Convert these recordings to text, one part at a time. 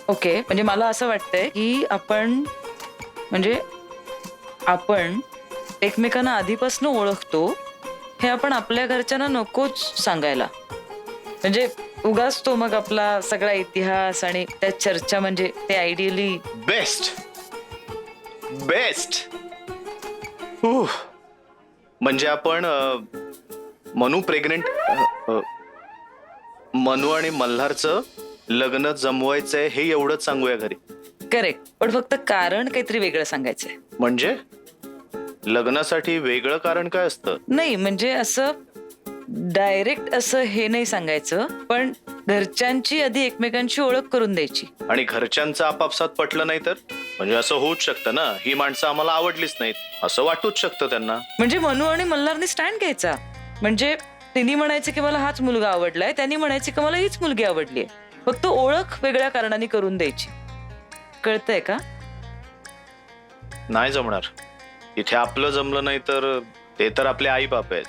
Okay, म्हणजे मला असं वाटतंय की आपण एकमेकांना आधीपासून ओळखतो, हे आपण आपल्या घरच्यांना नकोच सांगायला. म्हणजे उगाच तो मग आपला सगळा इतिहास आणि त्या चर्चा म्हणजे ते आयडियली बेस्ट बेस्ट. म्हणजे आपण मनू प्रेग्नेंट, मनू आणि मल्हारचं लग्न जमवायचंय हे एवढंच सांगूया घरी. करेक्ट, पण फक्त कारण काहीतरी वेगळं सांगायचंय. म्हणजे लग्नासाठी वेगळं कारण काय असतं? नाही म्हणजे असं डायरेक्ट असं हे नाही सांगायचं, पण घरच्यांची आधी एकमेकांची ओळख करून द्यायची. आणि घरच्यांचं आपापसात पटलं नाही तर? म्हणजे असं होऊच शकतं ना, ही माणसं आम्हाला आवडलीच नाहीत असं वाटूच शकतं त्यांना. म्हणजे मनू आणि मल्हारने स्टँड घ्यायचा. म्हणजे तिने म्हणायचं की मला हाच मुलगा आवडलाय, त्यांनी म्हणायचं की मला हीच मुलगी आवडलीय. फक्त ओळख वेगळ्या कारणाने करून द्यायची. कळतंय का? नाही जमणार. इथे आपलं जमलं नाही तर ते तर आपले आई बाप आहेत.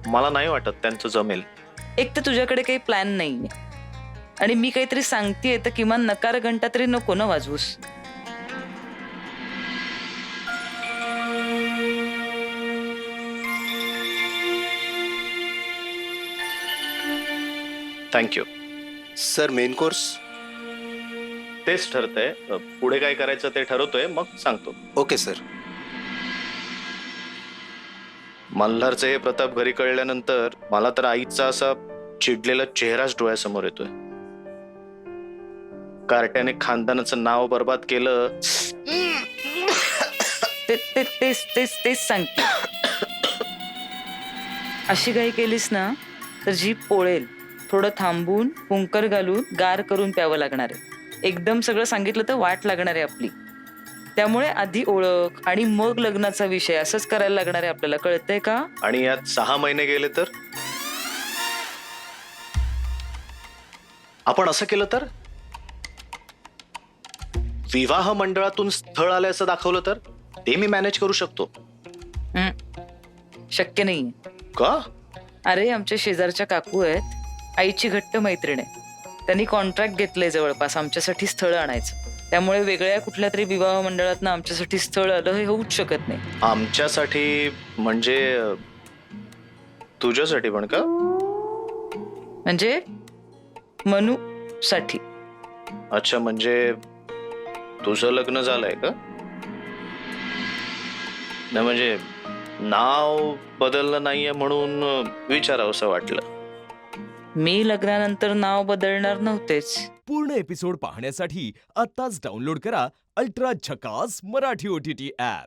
मला नाही वाटत त्यांचं जमेल. एक तर तुझ्याकडे काही प्लॅन नाहीये आणि मी काहीतरी सांगतेय तर किमान नकार घंटा तरी नको ना वाजवूस. थँक्यू. Sir main course. तेच ठरतंय. पुढे काय करायचं ते ठरवतोय, मग सांगतो. Okay sir. मल्हारचे हे प्रताप घरी कळल्यानंतर मला तर आईचा असा चिडलेला चेहराच डोळ्यासमोर येतोय. कार्ट्याने खानदानाचं नाव बर्बाद केलं. तेच सांगते. अशी काही केलीस ना तर जीभ पोळेल. थोडं थांबून कुंकर घालून गार करून प्यावं लागणार आहे. एकदम सगळं सांगितलं तर वाट लागणार आहे आपली. त्यामुळे आधी ओळख आणि मग लग्नाचा विषय असंच करायला लागणार आहे आपल्याला. कळतंय का? आणि यात 6 महिने गेले तर आपण असं केलं तर विवाह मंडळातून स्थळ आल्याचं दाखवलं तर ते मी मॅनेज करू शकतो. शक्य नाही. का? अरे आमच्या शेजारच्या काकू आहेत, आईची घट्ट मैत्रीण आहे. त्यांनी कॉन्ट्रॅक्ट घेतलंय जवळपास आमच्यासाठी स्थळ आणायचं. त्यामुळे वेगळ्या कुठल्या तरी विवाह मंडळातनं आमच्यासाठी स्थळ आलं हे होऊच शकत नाही. आमच्यासाठी म्हणजे तुझ्यासाठी पण का? म्हणजे मनू साठी. अच्छा, म्हणजे तुझं लग्न झालंय का? नाही म्हणजे नाव बदललं नाहीये म्हणून विचारावंसं वाटलं. मी लग्नानंतर नाव बदलणार नव्हतेच. पूर्ण एपिसोड पाहण्यासाठी आत्ताच डाउनलोड करा अल्ट्रा झकास मराठी OTT ॲप.